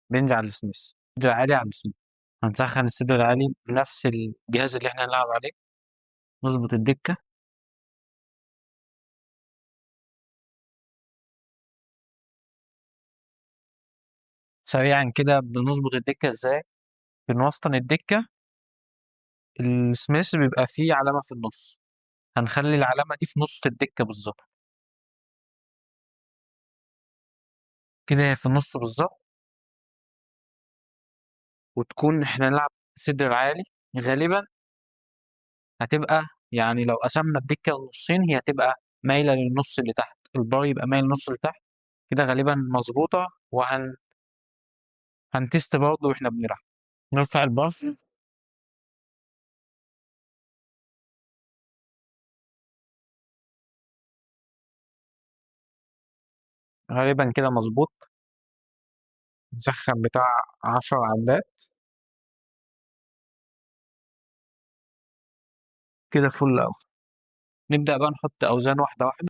بنج على السميث، الصدر العالي على السميث. هنسخن الصدر العالي بنفس الجهاز اللي احنا هنلعب عليه. نظبط الدكة. سريعا كده بنظبط الدكة ازاي؟ بنوسطن الدكة. السميث بيبقى فيه علامة في النص، هنخلي العلامة دي في نص الدكة بالظبط. كده هي في النص بالظبط. وتكون احنا نلعب صدر عالي. غالبا هتبقى، يعني لو قسمنا الدكة نصين هي هتبقى مايلة للنص اللي تحت، البار يبقى مايل للنص اللي تحت. كده غالبا مظبوطة. هنتست برضه واحنا بنلعب. نرفع البار. غالبا كده مظبوط. نسخن بتاع 10 عدات. كده فل أوي. نبدأ بقى نحط أوزان واحدة واحدة.